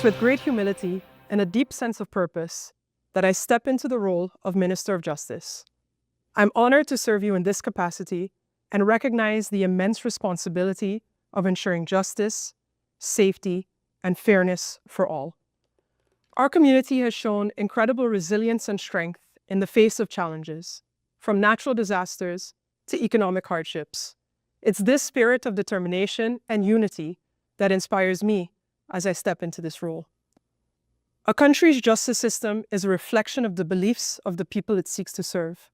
It's with great humility and a deep sense of purpose that I step into the role of Minister of Justice. I'm honored to serve you in this capacity and recognize the immense responsibility of ensuring justice, safety, and fairness for all. Our community has shown incredible resilience and strength in the face of challenges, from natural disasters to economic hardships. It's this spirit of determination and unity that inspires me as I step into this role. A country's justice system is a reflection of the beliefs of the people it seeks to serve.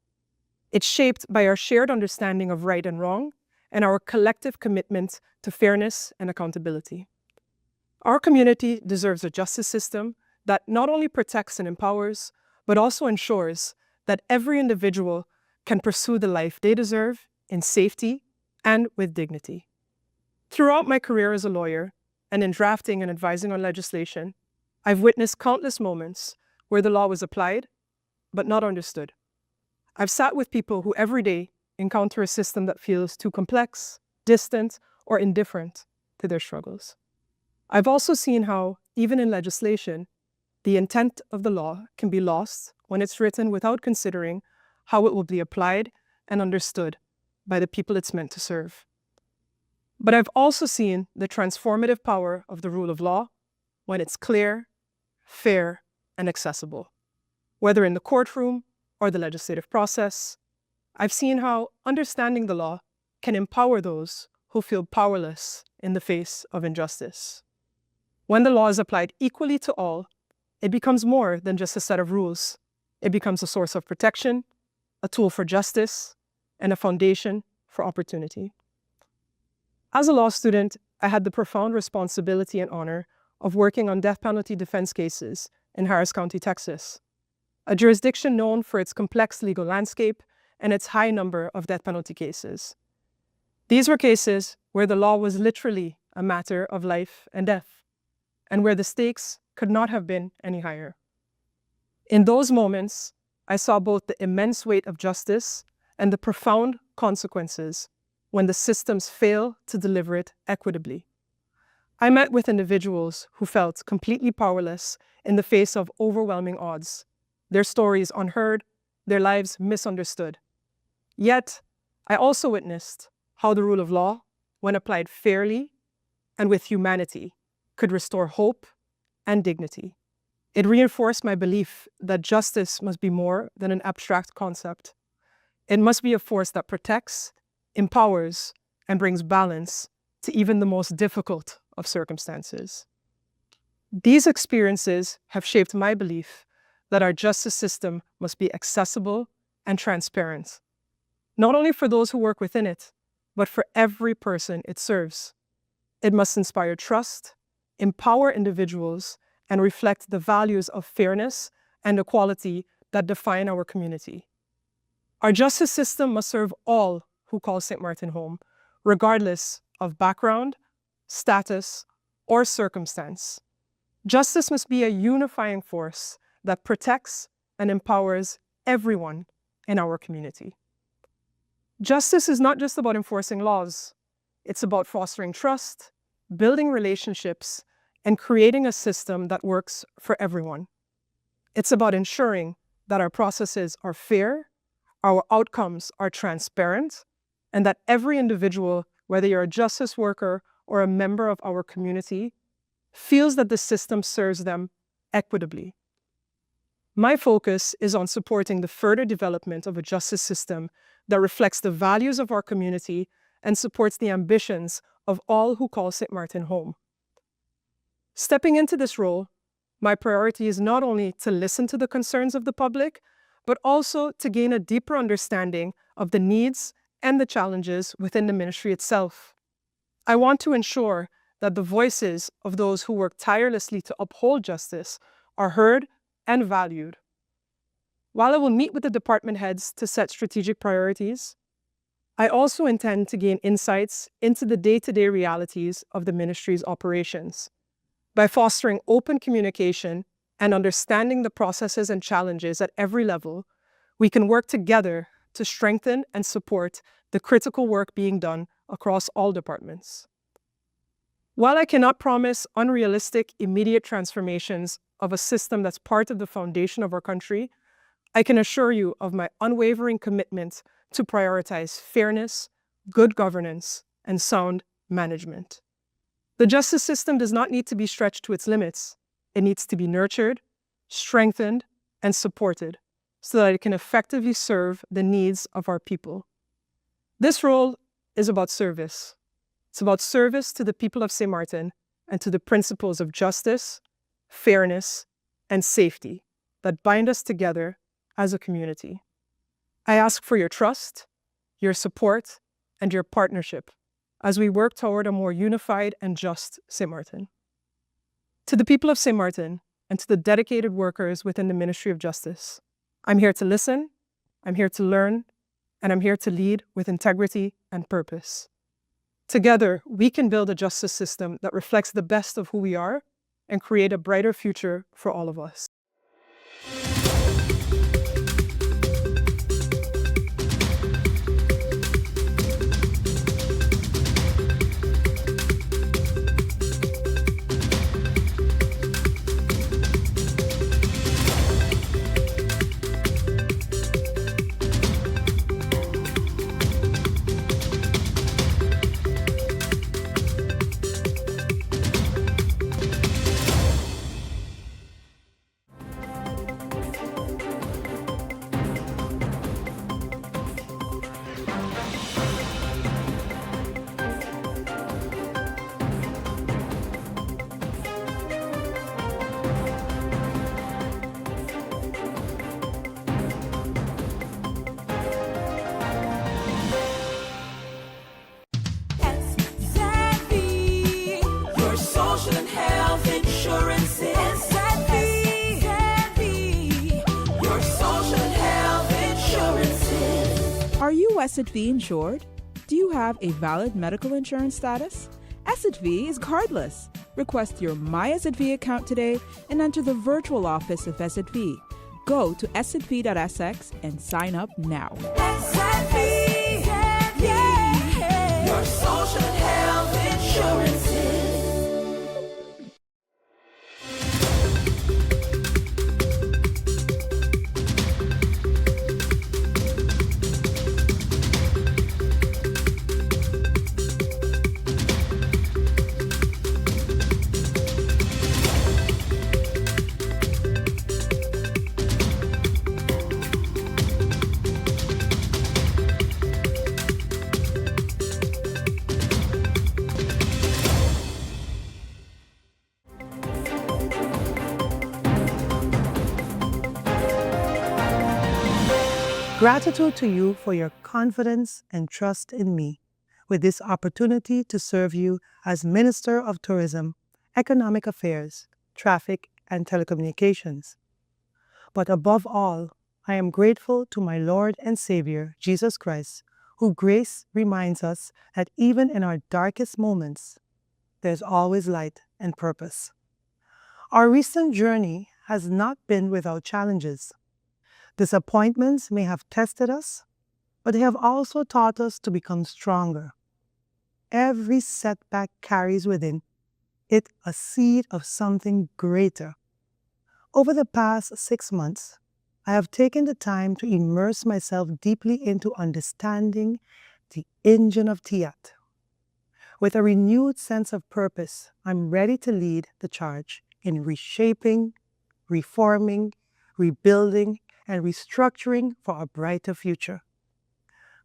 It's shaped by our shared understanding of right and wrong and our collective commitment to fairness and accountability. Our community deserves a justice system that not only protects and empowers, but also ensures that every individual can pursue the life they deserve in safety and with dignity. Throughout my career as a lawyer and in drafting and advising on legislation, I've witnessed countless moments where the law was applied, but not understood. I've sat with people who every day encounter a system that feels too complex, distant, or indifferent to their struggles. I've also seen how, even in legislation, the intent of the law can be lost when it's written without considering how it will be applied and understood by the people it's meant to serve. But I've also seen the transformative power of the rule of law when it's clear, fair, and accessible. Whether in the courtroom or the legislative process, I've seen how understanding the law can empower those who feel powerless in the face of injustice. When the law is applied equally to all, it becomes more than just a set of rules. It becomes a source of protection, a tool for justice, and a foundation for opportunity. As a law student, I had the profound responsibility and honor of working on death penalty defense cases in Harris County, Texas, a jurisdiction known for its complex legal landscape and its high number of death penalty cases. These were cases where the law was literally a matter of life and death, and where the stakes could not have been any higher. In those moments, I saw both the immense weight of justice and the profound consequences when the systems fail to deliver it equitably. I met with individuals who felt completely powerless in the face of overwhelming odds, their stories unheard, their lives misunderstood. Yet, I also witnessed how the rule of law, when applied fairly and with humanity, could restore hope and dignity. It reinforced my belief that justice must be more than an abstract concept. It must be a force that protects, empowers, and brings balance to even the most difficult of circumstances. These experiences have shaped my belief that our justice system must be accessible and transparent, not only for those who work within it, but for every person it serves. It must inspire trust, empower individuals, and reflect the values of fairness and equality that define our community. Our justice system must serve all who call St. Martin home, regardless of background, status, or circumstance. Justice must be a unifying force that protects and empowers everyone in our community. Justice is not just about enforcing laws. It's about fostering trust, building relationships, and creating a system that works for everyone. It's about ensuring that our processes are fair, our outcomes are transparent, and that every individual, whether you're a justice worker or a member of our community, feels that the system serves them equitably. My focus is on supporting the further development of a justice system that reflects the values of our community and supports the ambitions of all who call St. Martin home. Stepping into this role, my priority is not only to listen to the concerns of the public, but also to gain a deeper understanding of the needs and the challenges within the ministry itself. I want to ensure that the voices of those who work tirelessly to uphold justice are heard and valued. While I will meet with the department heads to set strategic priorities, I also intend to gain insights into the day-to-day realities of the ministry's operations. By fostering open communication and understanding the processes and challenges at every level, we can work together to strengthen and support the critical work being done across all departments. While I cannot promise unrealistic, immediate transformations of a system that's part of the foundation of our country, I can assure you of my unwavering commitment to prioritize fairness, good governance, and sound management. The justice system does not need to be stretched to its limits. It needs to be nurtured, strengthened, and supported so that it can effectively serve the needs of our people. This role is about service. It's about service to the people of St. Martin and to the principles of justice, fairness, and safety that bind us together as a community. I ask for your trust, your support, and your partnership as we work toward a more unified and just St. Martin. To the people of St. Martin and to the dedicated workers within the Ministry of Justice, I'm here to listen, I'm here to learn, and I'm here to lead with integrity and purpose. Together, we can build a justice system that reflects the best of who we are and create a brighter future for all of us. Are you SXM insured? Do you have a valid medical insurance status? SXM is cardless. Request your My SXM account today and enter the virtual office of SXM. Go to sxv.sx and sign up now. SXM, yeah. Your social and health insurances. Gratitude to you for your confidence and trust in me with this opportunity to serve you as Minister of Tourism, Economic Affairs, Traffic, and Telecommunications. But above all, I am grateful to my Lord and Savior, Jesus Christ, whose grace reminds us that even in our darkest moments, there's always light and purpose. Our recent journey has not been without challenges. Disappointments may have tested us, but they have also taught us to become stronger. Every setback carries within it a seed of something greater. Over the past 6 months, I have taken the time to immerse myself deeply into understanding the engine of Tiat. With a renewed sense of purpose, I'm ready to lead the charge in reshaping, reforming, rebuilding, and restructuring for a brighter future.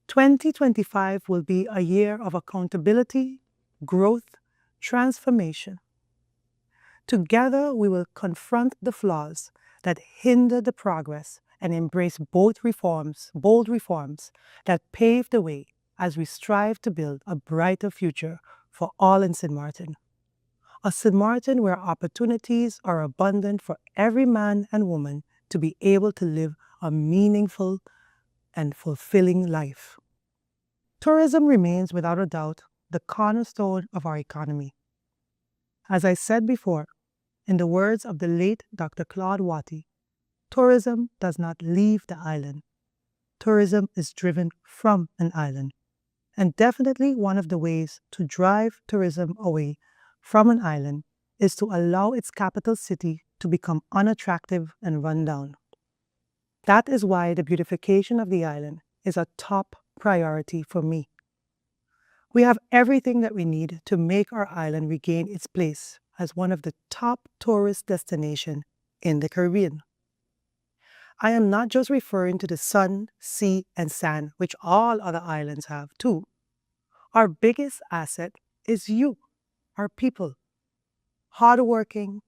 2025 will be a year of accountability, growth, transformation. Together, we will confront the flaws that hinder the progress and embrace bold reforms that pave the way as we strive to build a brighter future for all in St. Martin. A St. Martin where opportunities are abundant for every man and woman to be able to live a meaningful and fulfilling life. Tourism remains without a doubt the cornerstone of our economy. As I said before, in the words of the late Dr. Claude Watty, tourism does not leave the island. Tourism is driven from an island. And definitely one of the ways to drive tourism away from an island is to allow its capital city to become unattractive and run down. That is why the beautification of the island is a top priority for me. We have everything that we need to make our island regain its place as one of the top tourist destinations in the Caribbean. I am not just referring to the sun, sea, and sand, which all other islands have too. Our biggest asset is you, our people. Hardworking,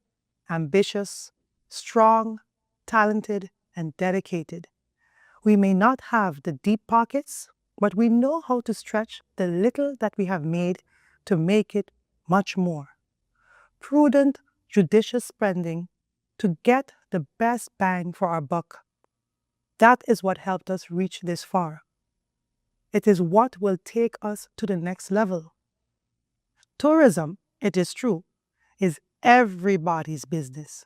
ambitious, strong, talented, and dedicated. We may not have the deep pockets, but we know how to stretch the little that we have made to make it much more. Prudent, judicious spending to get the best bang for our buck. That is what helped us reach this far. It is what will take us to the next level. Tourism, it is true, is everybody's business.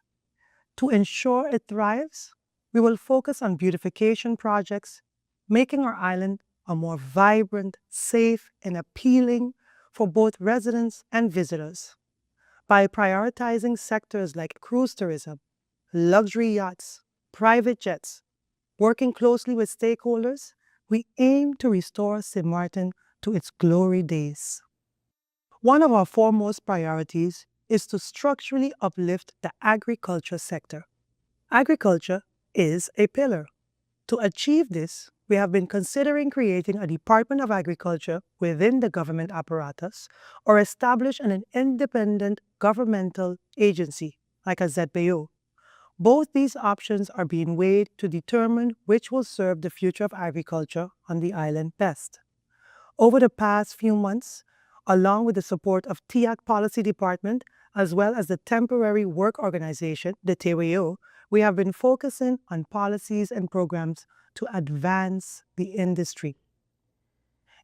To ensure it thrives, we will focus on beautification projects, making our island a more vibrant, safe, and appealing for both residents and visitors. By prioritizing sectors like cruise tourism, luxury yachts, private jets, working closely with stakeholders, we aim to restore St. Martin to its glory days. One of our foremost priorities is to structurally uplift the agriculture sector. Agriculture is a pillar. To achieve this, we have been considering creating a Department of Agriculture within the government apparatus or establish an independent governmental agency like a ZBO. Both these options are being weighed to determine which will serve the future of agriculture on the island best. Over the past few months, along with the support of TIAC Policy Department, as well as the Temporary Work Organization, the TWO, we have been focusing on policies and programs to advance the industry.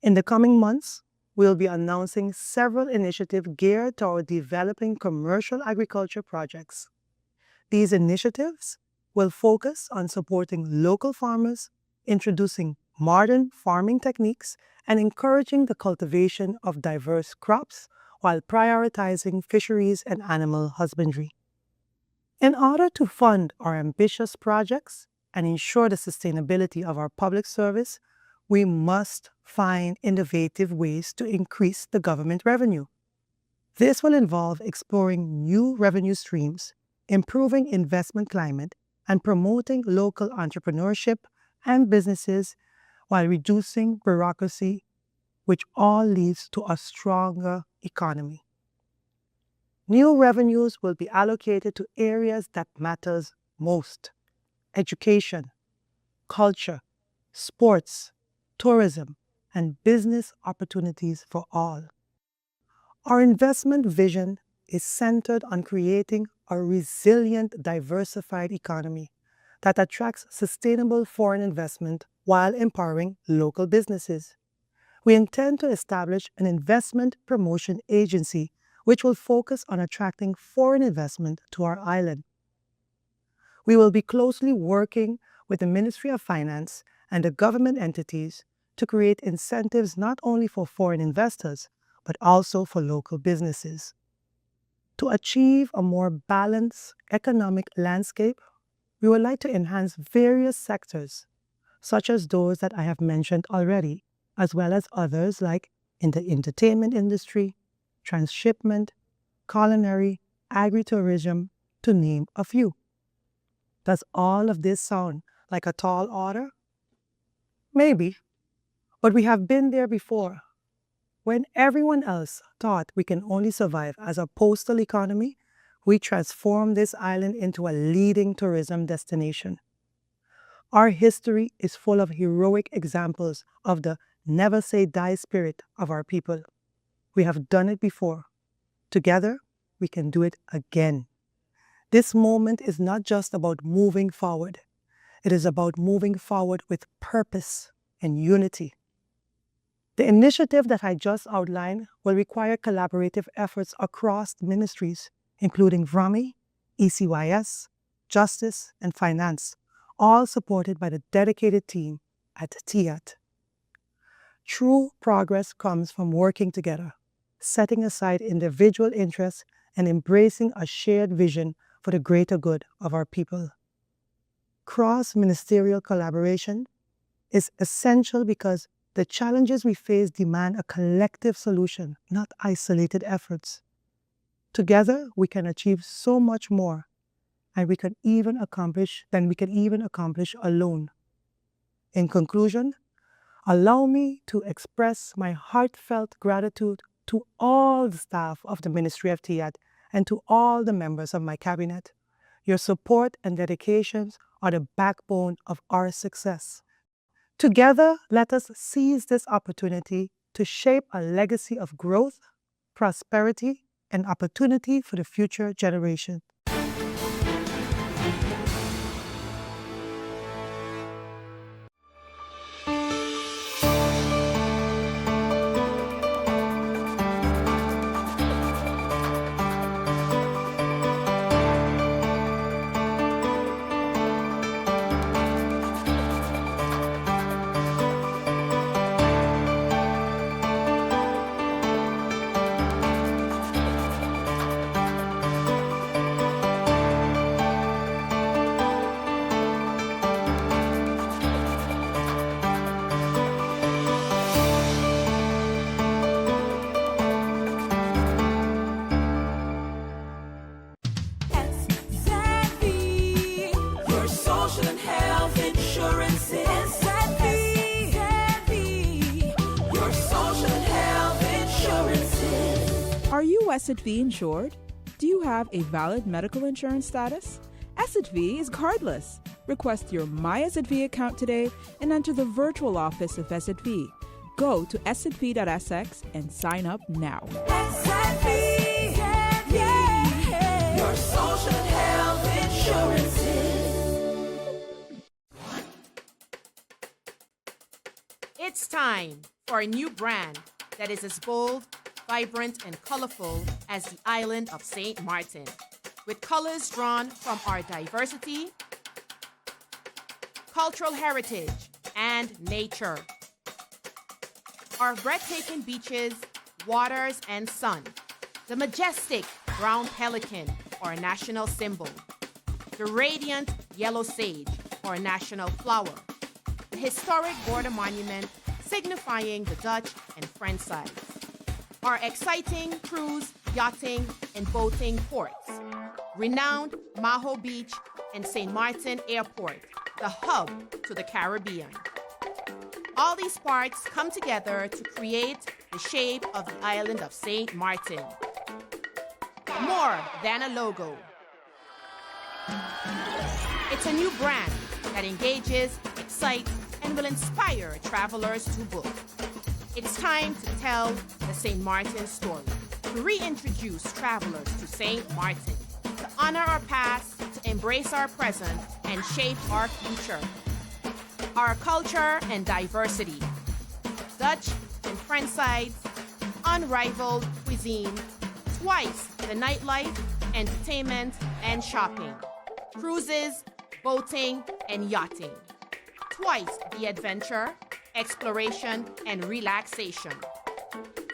In the coming months, we'll be announcing several initiatives geared toward developing commercial agriculture projects. These initiatives will focus on supporting local farmers, introducing modern farming techniques, and encouraging the cultivation of diverse crops while prioritizing fisheries and animal husbandry. In order to fund our ambitious projects and ensure the sustainability of our public service, we must find innovative ways to increase the government revenue. This will involve exploring new revenue streams, improving investment climate, and promoting local entrepreneurship and businesses while reducing bureaucracy, which all leads to a stronger economy. New revenues will be allocated to areas that matters most: education, culture, sports, tourism, and business opportunities for all. Our investment vision is centered on creating a resilient, diversified economy that attracts sustainable foreign investment while empowering local businesses. We intend to establish an investment promotion agency which will focus on attracting foreign investment to our island. We will be closely working with the Ministry of Finance and the government entities to create incentives not only for foreign investors, but also for local businesses. To achieve a more balanced economic landscape, we would like to enhance various sectors, such as those that I have mentioned already, as well as others like in the entertainment industry, transshipment, culinary, agritourism, to name a few. Does all of this sound like a tall order? Maybe, but we have been there before. When everyone else thought we can only survive as a postal economy, we transformed this island into a leading tourism destination. Our history is full of heroic examples of the never say die spirit of our people. We have done it before. Together, we can do it again. This moment is not just about moving forward. It is about moving forward with purpose and unity. The initiative that I just outlined will require collaborative efforts across the ministries, including VRAMI, ECYS, Justice, and Finance, all supported by the dedicated team at TIAT. True progress comes from working together, setting aside individual interests and embracing a shared vision for the greater good of our people. Cross-ministerial collaboration is essential because the challenges we face demand a collective solution, not isolated efforts. Together, we can achieve so much more, and we can even accomplish alone. In conclusion, allow me to express my heartfelt gratitude to all the staff of the Ministry of TIAD and to all the members of my cabinet. Your support and dedications are the backbone of our success. Together, let us seize this opportunity to shape a legacy of growth, prosperity, and opportunity for the future generation. SXM, your social and health insurance. SXM, your social and health insurances. Are you SXV insured? Do you have a valid medical insurance status? SXV is cardless. Request your My SXV account today and enter the virtual office of SXV. Go to sxv.sx and sign up now. SXV, yeah, your social and health insurances. It's time for a new brand that is as bold, vibrant, and colorful as the island of St. Martin, with colors drawn from our diversity, cultural heritage, and nature. Our breathtaking beaches, waters, and sun, the majestic brown pelican, our national symbol, the radiant yellow sage, our national flower, the historic border monument signifying the Dutch and French sides, our exciting cruise, yachting, and boating ports, renowned Maho Beach and St. Martin Airport, the hub to the Caribbean. All these parts come together to create the shape of the island of St. Martin. More than a logo. It's a new brand that engages, excites, and will inspire travelers to book. It's time to tell the St. Martin story, to reintroduce travelers to St. Martin, to honor our past, to embrace our present, and shape our future. Our culture and diversity, Dutch and French sides, unrivaled cuisine, twice the nightlife, entertainment, and shopping, cruises, boating, and yachting, twice the adventure, exploration, and relaxation,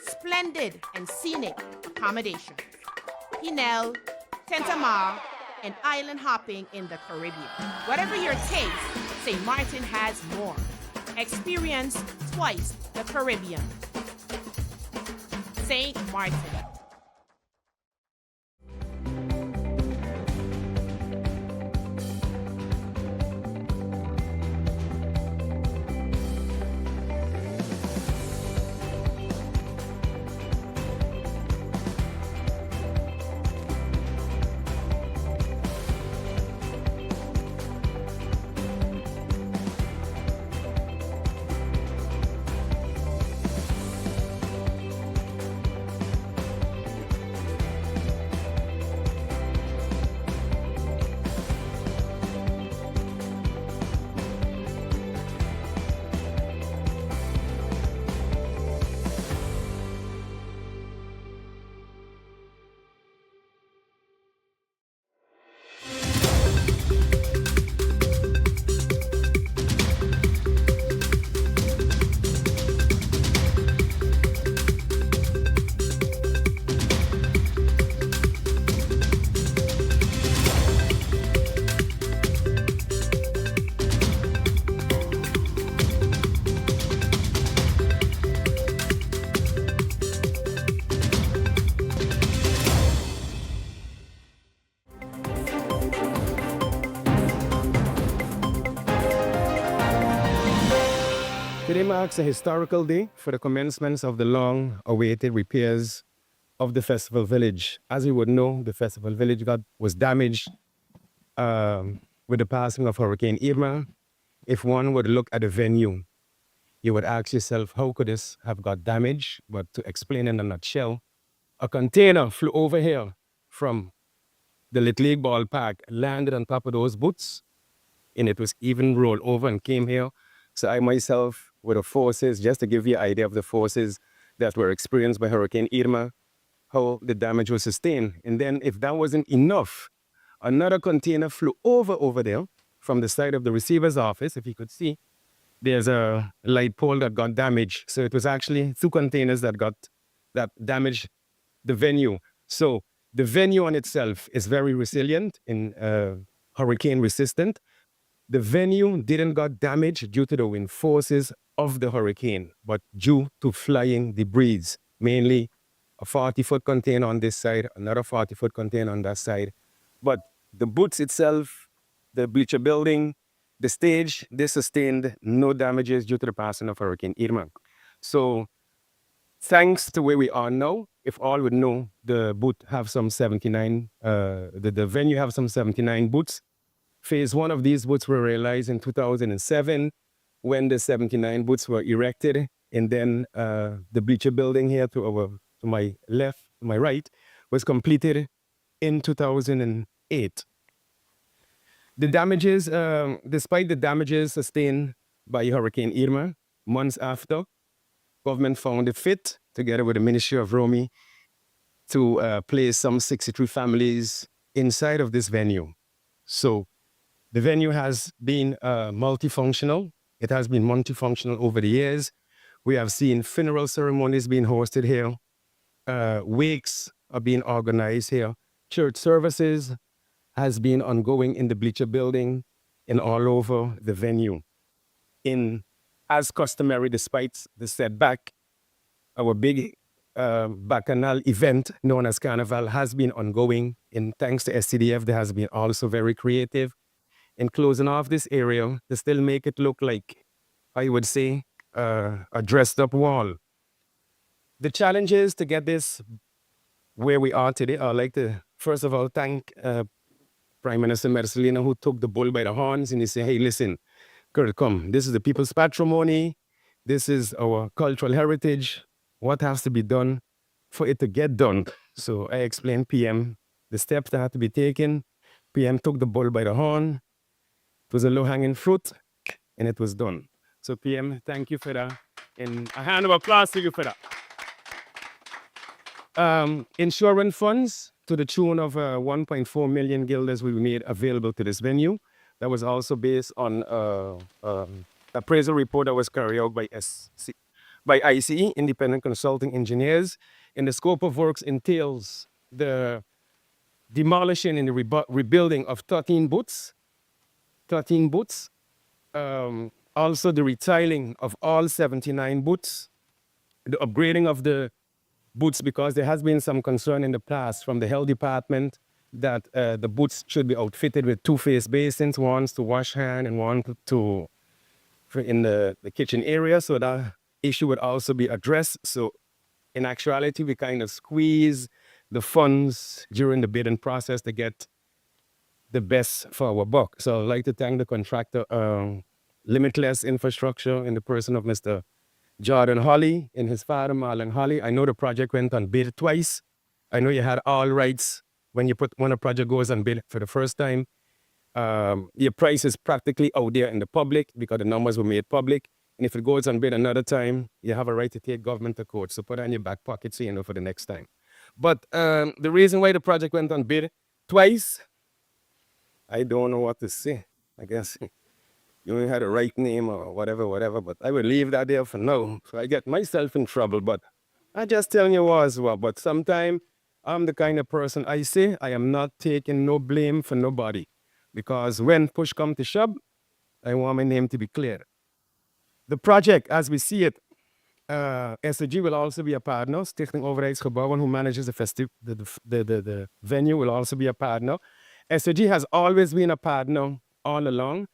splendid and scenic accommodations, Pinel, Tentamar, and island hopping in the Caribbean. Whatever your taste, St. Martin has more. Experience twice the Caribbean. St. Martin. Today marks a historical day for the commencement of the long-awaited repairs of the Festival Village. As you would know, the Festival Village was damaged with the passing of Hurricane Irma. If one would look at the venue, you would ask yourself, how could this have got damaged? But to explain in a nutshell, a container flew over here from the Little League ballpark, landed on top of those boots, and it was even rolled over and came here. So I myself, with the forces, just to give you an idea of the forces that were experienced by Hurricane Irma, how the damage was sustained. And then if that wasn't enough, another container flew over there from the side of the receiver's office. If you could see, there's a light pole that got damaged. So it was actually 2 containers that damaged the venue. So the venue on itself is very resilient and hurricane resistant. The venue didn't got damaged due to the wind forces of the hurricane, but due to flying debris, mainly a 40-foot container on this side, another 40-foot container on that side. But the boots itself, the bleacher building, the stage, they sustained no damages due to the passing of Hurricane Irma. So thanks to where we are now, if all would know, the booth have some 79, the venue have some 79 booths. Phase 1 of these booths were realized in 2007 when the 79 booths were erected. And then the bleacher building here to my left, to my right, was completed in 2008. The damages, despite the damages sustained by Hurricane Irma, months after, government found it fit, together with the Ministry of Romy, to place some 63 families inside of this venue. So the venue has been multifunctional. It has been multifunctional over the years. We have seen funeral ceremonies being hosted here. Wakes are being organized here. Church services has been ongoing in the bleacher building and all over the venue. As customary, despite the setback, our big bacchanal event known as Carnival has been ongoing. And thanks to SCDF, they has been also very creative in closing off this area to still make it look like, I would say, a dressed up wall. The challenge is to get this where we are today. I'd like to, first of all, thank Prime Minister Mercelina, who took the bull by the horns and he said, hey, listen, Kurt, come, this is the people's patrimony. This is our cultural heritage. What has to be done for it to get done? So I explained PM the steps that had to be taken. PM took the bull by the horn. It was a low-hanging fruit, and it was done. So PM, thank you for that. And a hand of applause to you for that. Insurance funds to the tune of 1.4 million guilders will be made available to this venue. That was also based on appraisal report that was carried out by ICE, Independent Consulting Engineers. And the scope of works entails the demolition and the rebuilding of 13 booths. Also the retiling of all 79 booths, the upgrading of the booths, because there has been some concern in the past from the health department that the booths should be outfitted with 2 face basins, one to wash hand and one in the kitchen area. So that issue would also be addressed. So in actuality, we kind of squeeze the funds during the bidding process to get the best for our buck. So I'd like to thank the contractor, Limitless Infrastructure, in the person of Mr. Jordan Holly and his father, Marlon Holly. I know the project went on bid twice. I know you had all rights when a project goes on bid for the first time. Your price is practically out there in the public because the numbers were made public. And if it goes on bid another time, you have a right to take government to court. So put it in your back pocket so you know for the next time. But the reason why the project went on bid twice, I don't know what to say. I guess you only had a right name or whatever, but I will leave that there for now. So I get myself in trouble, but I just telling you what as well. But sometimes I'm the kind of person I say I am not taking no blame for nobody. Because when push comes to shove, I want my name to be clear. The project, as we see it, SOG will also be a partner. Stichting Overheidsgebouwen, who manages the venue, will also be a partner. SOG has always been a partner all along.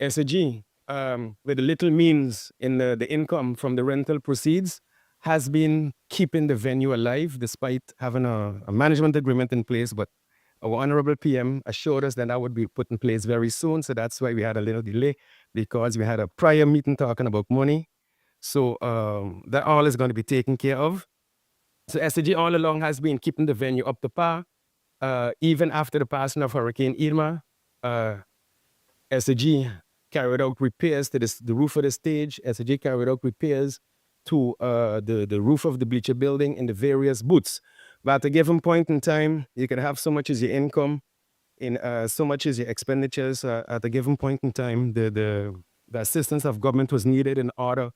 SOG with the little means in the income from the rental proceeds, has been keeping the venue alive despite having a management agreement in place. But our honorable PM assured us that that would be put in place very soon. So that's why we had a little delay, because we had a prior meeting talking about money. So that all is going to be taken care of. So SCG all along has been keeping the venue up to par. Even after the passing of Hurricane Irma, SCG carried out repairs to the roof of the stage. SCG carried out repairs to the roof of the bleacher building in the various booths. But at a given point in time, you can have so much as your income, in so much as your expenditures. At a given point in time, the assistance of government was needed in order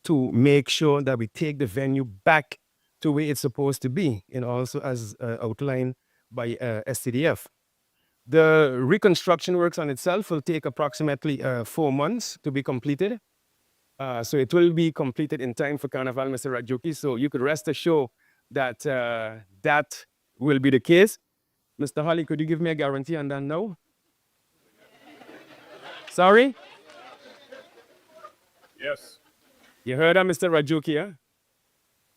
to make sure that we take the venue back to where it's supposed to be, and also as outlined by SCDF. The reconstruction works on itself will take approximately 4 months to be completed. So it will be completed in time for Carnival, Mr. Rajuki. So you could rest assured that that will be the case. Mr. Holly, could you give me a guarantee on that now? Sorry? Yes. You heard that, Mr. Rajuki, huh?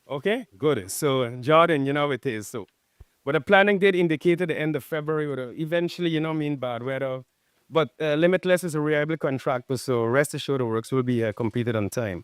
Okay, good. So Jordan, you know it is. So, but the planning did indicate at the end of February, or eventually, bad weather. But Limitless is a reliable contractor, so rest assured the works will be completed on time.